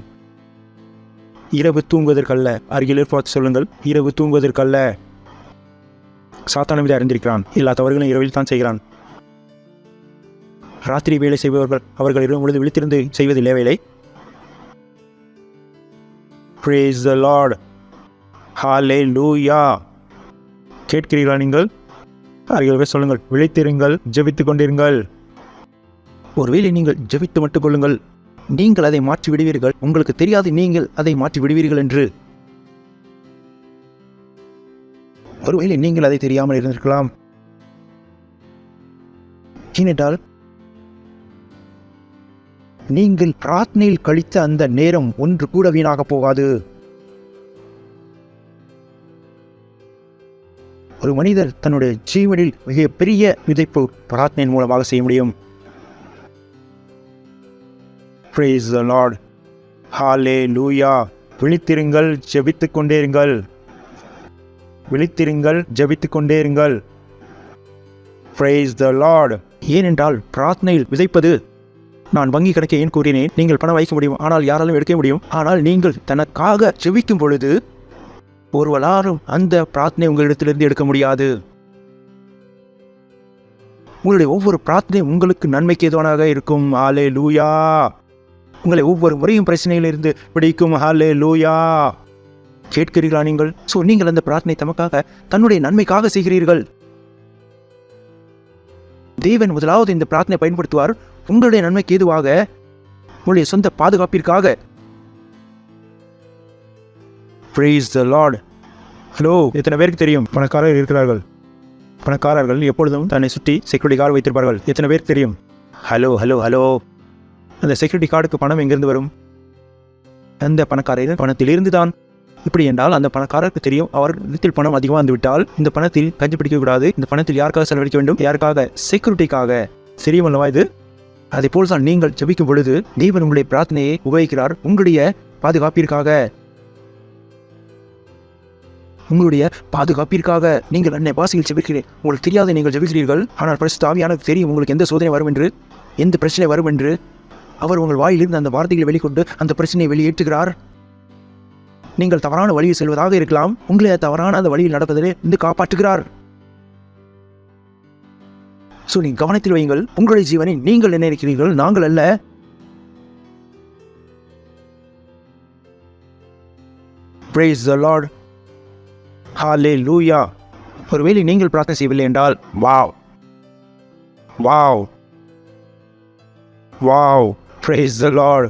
இரவு தூங்குவதற்கல்ல. அருகில் பார்த்து சொல்லுங்கள், இரவு தூங்குவதற்கல்ல. சாத்தானும் இதை அறிந்திருக்கிறான். எல்லா தவறுகளும் இரவில் தான் செய்கிறான். ராத்திரி வேலை செய்பவர்கள் அவர்கள் இரவு பொழுது விழித்திருந்து செய்வதில்லை வேலை. Praise the Lord. Hallelujah. கேட்கிறீர்களா நீங்கள்? அருகில் சொல்லுங்கள், விழித்திருங்கள், ஜெபித்துக் கொண்டிருங்கள். ஒருவேளை நீங்கள் ஜெபித்து மட்டும் கொள்ளுங்கள், நீங்கள் அதை மாற்றி விடுவீர்கள். உங்களுக்கு தெரியாது நீங்கள் அதை மாற்றி விடுவீர்கள் என்று. ஒருவேளை நீங்கள் அதை தெரியாமல் இருந்திருக்கலாம். ஏனென்றால் நீங்கள் பிரார்த்தனையில் கழித்த அந்த நேரம் ஒன்று கூட வீணாக போகாது. ஒரு மனிதர் தன்னுடைய ஜீவனில் மிக பெரிய விதைப்பு பிரார்த்தனையின் மூலமாக செய்ய முடியும். Praise the Lord. Hallelujah. விழித்திருங்கள், ஜெபித்துக் கொண்டேருங்கள். விழித்திருங்கள், ஜெபித்துக் கொண்டேருங்கள். Praise the Lord. ஏனென்றால் பிரார்த்தனையில் விதைப்பது, நான் வங்கி கணக்கை ஏன் கூறினேன், நீங்கள் பணம் வைக்க முடியும், ஆனால் யாராலும் எடுக்க முடியும். ஆனால் நீங்கள் தனக்காக ஜெபிக்கும் பொழுது ஒருவராலும் அந்த பிரார்த்தனை உங்களிடத்திலிருந்து எடுக்க முடியாது. உங்களுடைய ஒவ்வொரு பிரார்த்தனையும் உங்களுக்கு நன்மைக்கு ஏதுவாக இருக்கும். ஹல்லேலூயா. உங்களை ஒவ்வொரு முறையும் பிரச்சனையிலிருந்து பிடிக்கும். ஹல்லேலூயா. கேட்கிறீர்களா நீங்கள்? நீங்கள் அந்த பிரார்த்தனை தமக்காக, தன்னுடைய நன்மைக்காக செய்கிறீர்கள். தேவன் முதலாவது இந்த பிரார்த்தனை பயன்படுத்துவார் உங்களுடைய நன்மைக்கு ஏதுவாக, உங்களுடைய சொந்த பாதுகாப்பிற்காக. Praise the Lord. ஹலோ, எத்தனை பேருக்கு தெரியும் பணக்காரர்கள் இருக்கிறார்கள்? பணக்காரர்கள் எப்பொழுதும் தன்னை சுற்றி செக்யூரிட்டி கார்டு வைத்திருப்பார்கள். எத்தனை பேருக்கு தெரியும்? Hello hello hello. அந்த செக்யூரிட்டி கார்டுக்கு பணம் எங்கிருந்து வரும்? அந்த பணக்காரர்கள் பணத்திலிருந்து தான். இப்படி என்றால் அந்த பணக்காரருக்கு தெரியும், அவர் இடத்தில் பணம் அதிகமாக வந்துவிட்டால் இந்த பணத்தில் கஞ்சி பிடிக்கக்கூடாது, இந்த பணத்தில் யாருக்காக செலவழிக்க வேண்டும், யாருக்காக? செக்யூரிட்டிக்காக. தெரியுமல்லவா இது? அதே போல் தான் நீங்கள் ஜெபிக்கும் பொழுது தேவன் உங்களுடைய பிரார்த்தனையை உபயோகிக்கிறார் உங்களுடைய பாதுகாப்பிற்காக. உங்களுடைய பாதுகாப்பிற்காக நீங்கள் அன்னை பாசையில் ஜெபிக்கிறேன். உங்களுக்கு தெரியாத நீங்கள் ஜெபிக்கிறீர்கள், ஆனால் பரிசுத்த ஆவியானவருக்கு தெரியும் உங்களுக்கு எந்த சோதனை வரும் என்று, எந்த பிரச்சனை வரும் என்று. அவர் உங்கள் வாயிலிருந்து அந்த வார்த்தைகளை வெளிக்கொண்டு அந்த பிரச்சனையை வெளியேற்றுகிறார். நீங்கள் தவறான வழியில் செல்வதாக இருக்கலாம், உங்களை தவறான அந்த வழியில் நடப்பதிலே இருந்து காப்பாற்றுகிறார். நீங்கள் கவனத்தில் வையுங்கள், உங்களுடைய ஜீவனை நீங்கள் என்ன இருக்கிறீர்கள், நாங்கள் அல்ல. Praise the Lord. Hallelujah. ஒருவேளை நீங்கள் பிரார்த்தனை செய்யவில்லை என்றால், wow wow wow. Praise the Lord.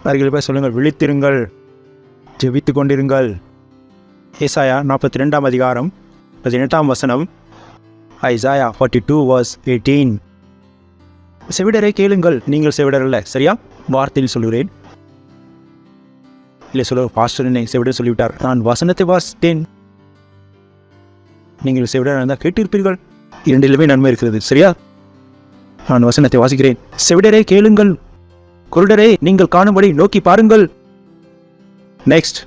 அருகில் போய் சொல்லுங்கள், விழித்திருங்கள், ஜெபித்துக் கொண்டிருங்கள். ஏசாயா 42 அதிகாரம் 18 வசனம். Isaiah 42 verse 18. செவிடரை கேளுங்கள், நீங்கள் செவிடர் அல்ல. சரியா? வார்த்தையில் சொல்கிறேன். இல்லை சொல்ல, பாஸ்டர் என்னை செவிடர் சொல்லிவிட்டார். நான் வசனத்தை வாசித்தேன். நீங்கள் செவிடர் இருந்தால் கேட்டிருப்பீர்கள். இரண்டிலுமே நன்மை இருக்கிறது. சரியா? நான் வசனத்தை வாசிக்கிறேன். செவிடரை கேளுங்கள், குருடரே நீங்கள் காணும்படி நோக்கி பாருங்கள். நெக்ஸ்ட்.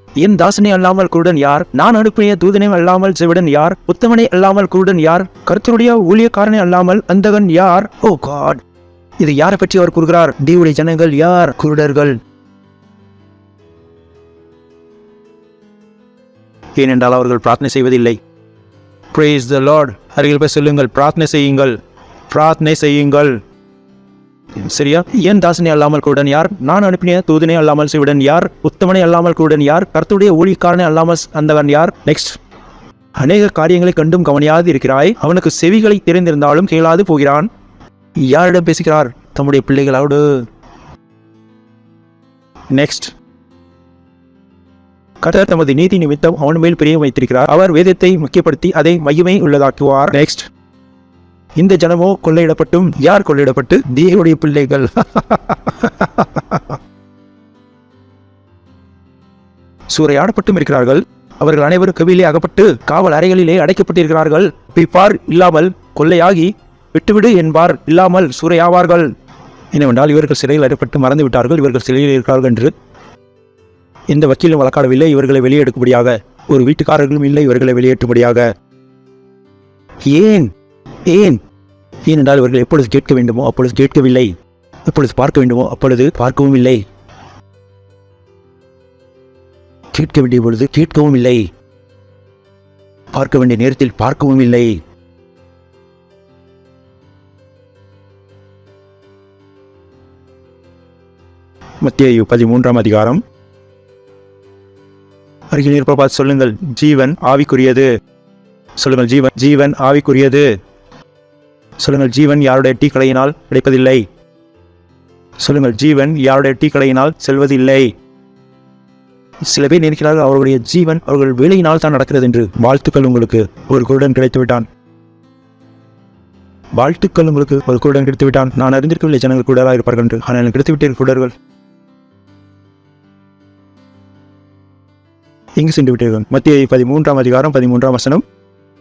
என் தாசனை அல்லாமல் குருடன் யார்? நான் அனுப்பிய தூதனை அல்லாமல் செவிடன் யார்? உத்தமனை அல்லாமல் குருடன் யார்? கர்த்தருடைய ஊழியக்காரனை அல்லாமல் அந்தகன் யார்? ஓ காட், இது யாரை பற்றி அவர் கூறுகிறார்? தேவனுடைய ஜனங்கள் யார்? குருடர்கள். ஏனென்றால் அவர்கள் பிரார்த்தனை செய்வதில்லை. Praise the Lord. அருகில் போய் சொல்லுங்கள், பிரார்த்தனை செய்யுங்கள், பிரார்த்தனை செய்யுங்கள். சரியா? என் தாசனே அல்லாமல் கூடன் யார்? நான் அனுப்பின தூதனே அல்லாமல் சிவிடன் யார்? உத்தமனே அல்லாமல் கூடன் யார்? கர்த்தருடைய ஊழியக்காரனே அல்லாமல் அந்தவன் யார்? நெக்ஸ்ட். அநேக காரியங்களை கண்டும் கவனியாது இருக்கிறாய், அவனுக்கு செவிகளை தெரிந்திருந்தாலும் கேளாது போகிறான். யாரிடம் பேசுகிறார்? தம்முடைய பிள்ளைகளோடு. நெக்ஸ்ட். கர்த்தர் தமது நீதி நிமித்தம் அவன் மேல் பிரியம் வைத்திருக்கிறார், அவர் வேதத்தை முக்கியப்படுத்தி அதை மையமே உள்ளதாக்குவார். நெக்ஸ்ட். இந்த ஜனமோ கொள்ளையிடப்பட்டும். யார் கொள்ளையிடப்பட்டு? தேவனுடைய பிள்ளைகள். சூறையாடப்பட்டும் இருக்கிறார்கள். அவர்கள் அனைவரும் கவியிலே அகப்பட்டு காவல் அறைகளிலே அடைக்கப்பட்டிருக்கிறார்கள். பிப்பார் இல்லாமல் கொள்ளையாகி விட்டுவிடு என்பார் இல்லாமல் சூறையாவார்கள். என்னவென்றால் இவர்கள் சிறையில் அடைப்பட்டு மறந்து விட்டார்கள் இவர்கள் சிறையில் இருக்கிறார்கள் என்று. எந்த வக்கீலும் வழக்காடவில்லை இவர்களை வெளியெடுக்கும்படியாக. ஒரு வீட்டுக்காரர்களும் இல்லை இவர்களை வெளியேற்றும்படியாக. ஏன் ஏன் ஏனென்றால் இவர்கள் எப்பொழுது கேட்க வேண்டுமோ அப்பொழுது கேட்கவில்லை, எப்பொழுது பார்க்க வேண்டுமோ அப்பொழுது பார்க்கவும் இல்லை, கேட்க வேண்டிய பொழுது கேட்கவும் இல்லை, பார்க்க வேண்டிய நேரத்தில் பார்க்கவும் இல்லை. மத்தேயு 13ஆம் அதிகாரம். அருகில் இருப்ப பார்த்து சொல்லுங்கள், ஜீவன் ஆவிக்குரியது. சொல்லுங்கள், ஜீவன் ஜீவன் ஆவிக்குரியது. சொல்லுங்கள், ஜீவன் யாருடைய டீ கடையினால் கிடைப்பதில்லை. சொல்லுங்கள், ஜீவன் யாருடைய டீ கடையினால் செல்வதில்லை. சில பேர் நினைக்கிறார்கள் அவர்களுடைய ஜீவன் அவர்கள் வேலையினால் தான் நடக்கிறது என்று. வாழ்த்துக்கள், உங்களுக்கு ஒரு குருடன் கிடைத்து விட்டான். வாழ்த்துக்கள், உங்களுக்கு ஒரு குருடன் கிடைத்து விட்டான். நான் அறிந்திருக்கவில்லை ஜனங்கள் குருடராக இருப்பார்கள் என்று, ஆனால் கிடைத்து விட்டீர்கள் குருடர்கள். எங்கு சென்று விட்டீர்கள்? மத்தேயு 13ஆம் அதிகாரம் 13ஆம் வசனம்.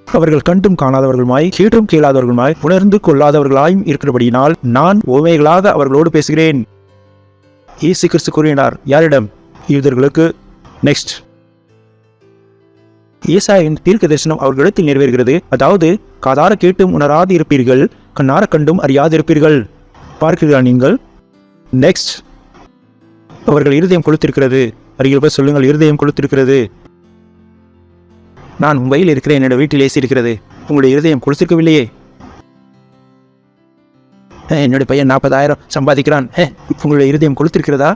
அவர்கள் கண்டும் காணாதவர்களுமாய் கேட்டும் கேளாதவர்களுமாய் உணர்ந்து கொள்ளாதவர்களாயும் இருக்கிறபடியினால் நான் உவமைகளாக அவர்களோடு பேசுகிறேன். இயேசு கிறிஸ்து கூறினார். யாரிடம்? யூதர்களுக்கு. நெக்ஸ்ட். ஏசாயாவின் தீர்க்க தரிசனம் அவர்களிடத்தில் நிறைவேறுகிறது. அதாவது, காதார கேட்டும் உணராது இருப்பீர்கள், கண்ணார கண்டும் அறியாது இருப்பீர்கள். பார்க்கிறீர்களா நீங்கள்? நெக்ஸ்ட். அவர்கள் இருதயம் கொளுத்திருக்கிறது. அருகில் போய் சொல்லுங்கள், இருதயம் கொளுத்திருக்கிறது. நான் மும்பையில் இருக்கிறேன், என்னோட வீட்டில் ஏசி இருக்கிறது. உங்களுடைய இருதயம் கொளுத்திருக்கவில்லையே. என்னுடைய பையன் 40,000 சம்பாதிக்கிறான். உங்களுடைய இருதயம் கொளுத்திருக்கிறதா?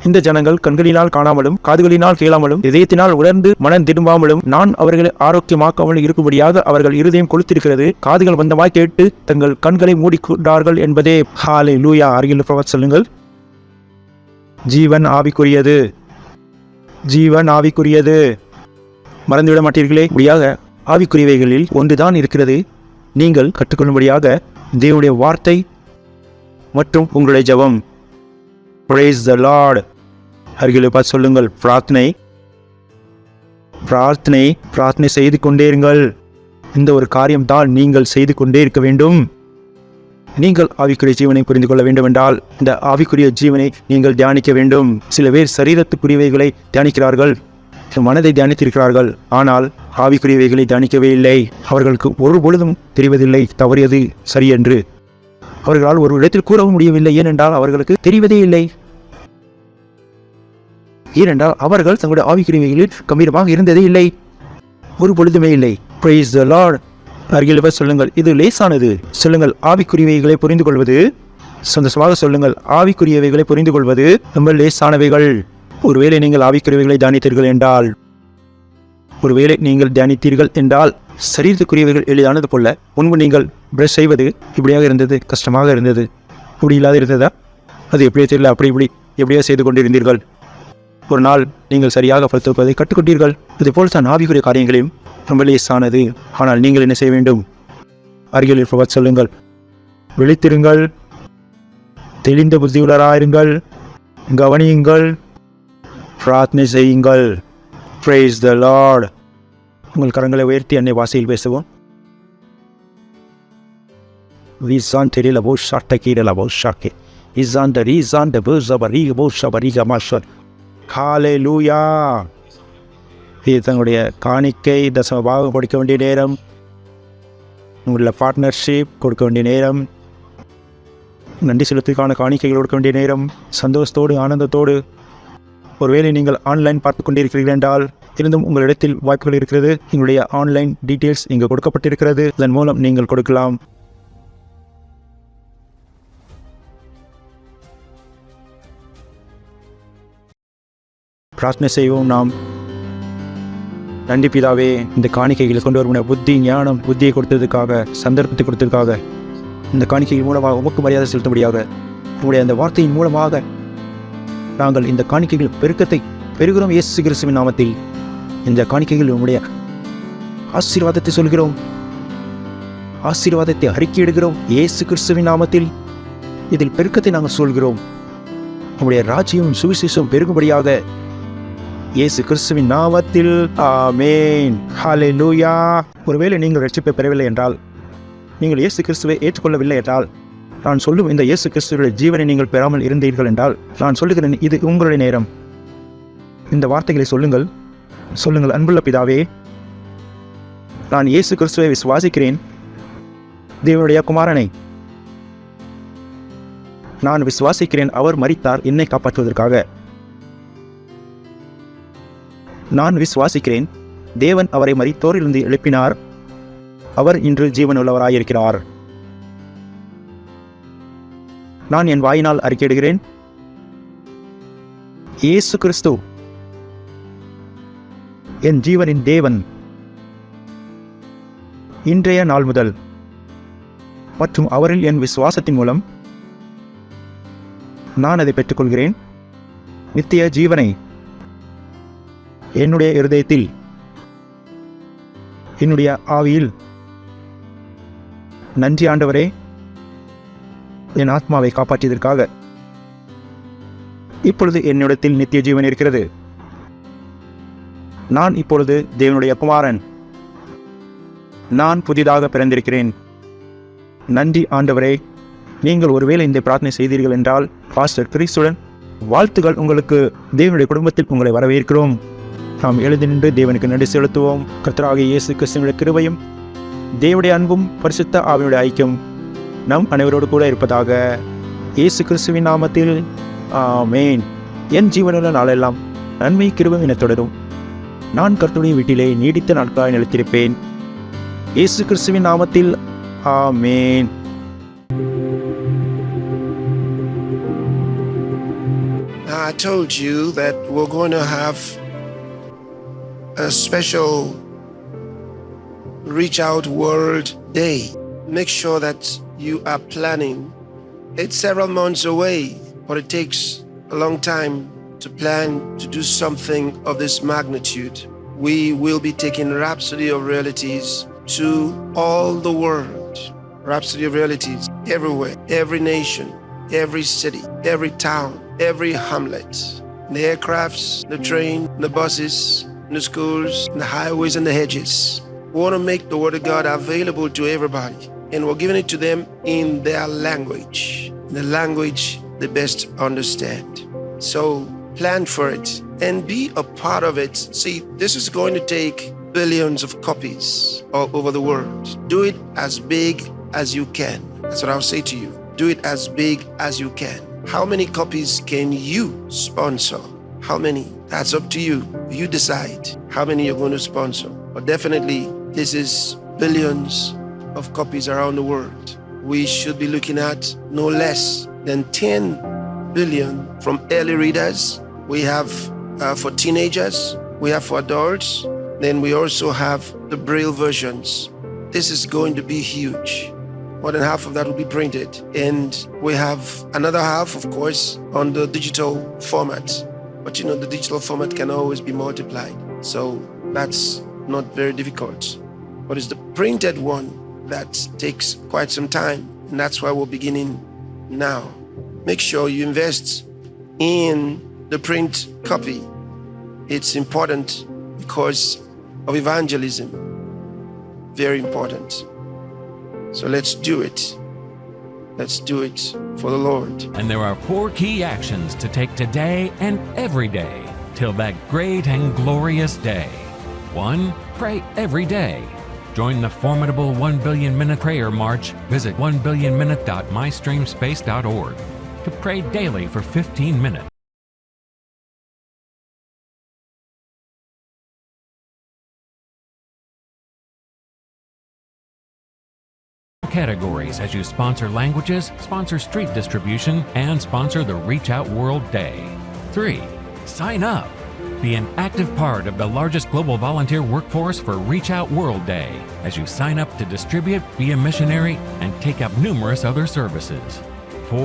இந்த ஜனங்கள் கண்களினால் காணாமலும் காதுகளினால் கேளாமலும் இதயத்தினால் உணர்ந்து மனம் திரும்பாமலும் நான் அவர்களை ஆரோக்கியமாக்காமல் இருக்கும்படியாக அவர்கள் இருதயம் கொளுத்திருக்கிறது, காதுகள் வந்தமாய் கேட்டு தங்கள் கண்களை மூடிக்கொண்டார்கள் என்பதே. ஹல்லேலூயா. அருகில் சொல்லுங்கள், ஜீவன் ஆவிக்குரியது. ஜீவன் ஆவிக்குரியது. மறந்துவிட மாட்டீர்களே. முடியாக ஆவிக்குரியவைகளில் ஒன்றுதான் இருக்கிறது. நீங்கள் கற்றுக்கொள்ளும்படியாக தேவனுடைய வார்த்தை மற்றும் உங்களுடைய ஜெபம். Praise the Lord. அருகில் பார்த்து சொல்லுங்கள், பிரார்த்தனை. பிரார்த்தனை பிரார்த்தனை செய்து கொண்டே இருங்கள். இந்த ஒரு காரியம் தான் நீங்கள் செய்து கொண்டே இருக்க வேண்டும். நீங்கள் ஆவிக்குரிய ஜீவனை புரிந்து கொள்ள வேண்டும் என்றால் இந்த ஆவிக்குரிய ஜீவனை நீங்கள் தியானிக்க வேண்டும். சில பேர் சரீரத்துக்குரியவைகளை தியானிக்கிறார்கள், மனதை தியானித்திருக்கிறார்கள், ஆனால் ஆவிக்குரியவைகளை தியானிக்கவே இல்லை. அவர்களுக்கு ஒரு பொழுதும் தெரிவதில்லை தவறியது சரி என்று. அவர்களால் ஒரு இடத்தில் கூறவும் முடியவில்லை. ஏனென்றால் அவர்களுக்கு தெரிவதே இல்லை. ஏனென்றால் அவர்கள் தங்களுடைய ஆவிக்குரியவைகளில் கம்பீரமாக இருந்ததே இல்லை, ஒரு பொழுதுமே இல்லை. Praise the Lord. அருகில் சொல்லுங்கள், இது லேசானது. சொல்லுங்கள், ஆவிக்குரியவைகளை புரிந்து கொள்வது. சந்தோஷமாக சொல்லுங்கள், ஆவிக்குரியவைகளை புரிந்து கொள்வது ரொம்ப லேசானவைகள். ஒருவேளை நீங்கள் ஆவிக்குரியவைகளை தியானித்தீர்கள் என்றால், ஒருவேளை நீங்கள் தியானித்தீர்கள் என்றால் சரீரத்துக்குரியவைகள் எளிதானது போல. முன்பு நீங்கள் பிரஷ் செய்வது இப்படியாக இருந்தது, கஷ்டமாக இருந்தது, இப்படி இல்லாத இருந்ததா? அது எப்படியோ தெரியல, அப்படி இப்படி எப்படியோ செய்து கொண்டிருந்தீர்கள். ஒரு நாள் நீங்கள் சரியாக படுத்துவதை கற்றுக்கொண்டீர்கள். இதுபோல் தான் ஆவிக்குரிய காரியங்களையும் ரொம்ப லேசானது. ஆனால் நீங்கள் என்ன செய்ய வேண்டும்? அருகில் இருப்பவர் சொல்லுங்கள், விழித்திருங்கள், தெளிந்த புத்தியுள்ளராயிருங்கள், கவனியுங்கள், பிரார்த்தனை செய்யுங்கள். Praise the Lord. உங்கள் கரங்களை உயர்த்தி அன்னை வாசியில் பேசுவோம். ஹல்லேலூயா. இது தங்களுடைய காணிக்கை தசமபாகம் கொடுக்க வேண்டிய நேரம், உங்களுடைய பார்ட்னர்ஷிப் கொடுக்க வேண்டிய நேரம், நன்றி செலுத்துக்கான காணிக்கைகள் கொடுக்க வேண்டிய நேரம், சந்தோஷத்தோடு ஆனந்தத்தோடு. ஒருவேளை நீங்கள் ஆன்லைன் பார்த்து கொண்டிருக்கிறீர்கள் என்றால், இருந்தும் உங்களிடத்தில் வாய்ப்புகள் இருக்கிறது. எங்களுடைய ஆன்லைன் டீட்டெயில்ஸ் இங்கு கொடுக்கப்பட்டிருக்கிறது. இதன் மூலம் நீங்கள் கொடுக்கலாம். பிரார்த்தனை செய்வோம். நாம் நன்றி பிதாவே, இந்த காணிக்கைகளை கொண்டு வரும் புத்தி ஞானம் புத்தியை கொடுத்ததுக்காக, சந்தர்ப்பத்தை கொடுத்ததுக்காக, இந்த காணிக்கைகள் மூலமாக உமக்கு மரியாதை செலுத்தும்படியாக உங்களுடைய அந்த வார்த்தையின் மூலமாக நாங்கள் இந்த காணிக்கைகள் பெருக்கத்தை பெறுகிறோம். இயேசு கிறிஸ்துவின் நாமத்தில் இந்த காணிக்கைகள் உங்களுடைய ஆசீர்வாதத்தை சொல்கிறோம், ஆசீர்வாதத்தை அறிக்கையிடுகிறோம். இயேசு கிறிஸ்துவின் நாமத்தில் இதில் பெருக்கத்தை நாங்கள் சொல்கிறோம். உங்களுடைய ராஜ்யம் சுவிசேஷம் பெருகும்படியாக இயேசு கிறிஸ்துவின் நாமத்தில் ஆமென். ஹல்லேலூயா. ஒருவேளை நீங்கள் ரட்சிப்பை பெறவில்லை என்றால், நீங்கள் இயேசு கிறிஸ்துவை ஏற்றுக்கொள்ளவில்லை என்றால், நான் சொல்லும் இந்த இயேசு கிறிஸ்துவின் ஜீவனை நீங்கள் பெறாமல் இருந்தீர்கள் என்றால், நான் சொல்லுகிறேன், இது உங்களுடைய நேரம். இந்த வார்த்தைகளை சொல்லுங்கள். சொல்லுங்கள், அன்புள்ள பிதாவே, நான் இயேசு கிறிஸ்துவை விசுவாசிக்கிறேன், தேவனுடைய குமாரனை நான் விசுவாசிக்கிறேன். அவர் மரித்தார் என்னை காப்பாற்றுவதற்காக. நான் விசுவாசிக்கிறேன், தேவன் அவரை மரித்தோரிலிருந்து எழுப்பினார். அவர் இன்று ஜீவனுள்ளவராயிருக்கிறார். நான் என் வாயினால் அறிக்கையிடுகிறேன், இயேசு கிறிஸ்து என் ஜீவனின் தேவன். இன்றைய நாள் முதல் மற்றும் அவரில் என் விசுவாசத்தின் மூலம் நான் அதை பெற்றுக்கொள்கிறேன். நித்திய ஜீவனை என்னுடைய இருதயத்தில், என்னுடைய ஆவியில். நன்றி ஆண்டவரே, என் ஆத்மாவை காப்பாற்றியதற்காக. இப்பொழுது என்னிடத்தில் நித்திய ஜீவன் இருக்கிறது. நான் இப்பொழுது தேவனுடைய குமாரன். நான் புதிதாக பிறந்திருக்கிறேன். நன்றி ஆண்டவரே. நீங்கள் ஒருவேளை இந்த பிரார்த்தனை செய்தீர்கள் என்றால், பாஸ்டர் கிறிஸ்துடன் வாழ்த்துகள் உங்களுக்கு. தேவனுடைய குடும்பத்தில் உங்களை வரவேற்கிறோம். நாம் எழுதி நின்று தேவனுக்கு நன்றி செலுத்துவோம். கர்த்தராகிய இயேசு கிறிஸ்துவின் கிருபையும் தேவனுடைய அன்பும் பரிசுத்த ஆவியுடைய ஐக்கியம் நம் அனைவரோடு கூட இருப்பதாக. இயேசு கிறிஸ்துவின் நாமத்தில் ஆமென். என் ஜீவனுள்ள நாளெல்லாம் நன்மை கிருபையும் என தொடரும். நான் கர்த்தருடைய வீட்டிலே நீடித்த நாட்களாய் நிலைத்திருப்பேன். இயேசு கிறிஸ்துவின் நாமத்தில் ஆமென். I told you that we're going to have a special Reach Out World Day. Make sure that you are planning. It's several months away, but it takes a long time to plan to do something of this magnitude. We will be taking Rhapsody of Realities to all the world. Rhapsody of Realities everywhere, every nation, every city, every town, every hamlet. The aircrafts, the train, the buses, the schools, the highways and the hedges. We want to make the Word of God available to everybody, and we're giving it to them in their language, the language they best understand. So plan for it and be a part of it. See, this is going to take billions of copies all over the world. Do it as big as you can. That's what I'll say to you. Do it as big as you can. How many copies can you sponsor? How many? That's up to you. You decide how many you're going to sponsor. But definitely, this is billions of copies around the world. We should be looking at no less than 10 billion from early readers. We have for teenagers, we have for adults, then we also have the Braille versions. This is going to be huge. More than half of that will be printed. And we have another half, of course, on the digital format. But you know, the digital format can always be multiplied. So that's not very difficult. But it's the printed one that takes quite some time. And that's why we're beginning now. Make sure you invest in the print copy. It's important because of evangelism. Very important. So let's do it. Let's do it for the Lord. And there are 4 key actions to take today and every day till that great and glorious day. 1. Pray every day. Join the formidable 1 Billion Minute Prayer March. Visit 1billionminute.mystreamspace.org to pray daily for 15 minutes. categories as you sponsor languages, sponsor street distribution, and sponsor the Reach Out World Day. 3. Sign up. Be an active part of the largest global volunteer workforce for Reach Out World Day as you sign up to distribute, be a missionary, and take up numerous other services.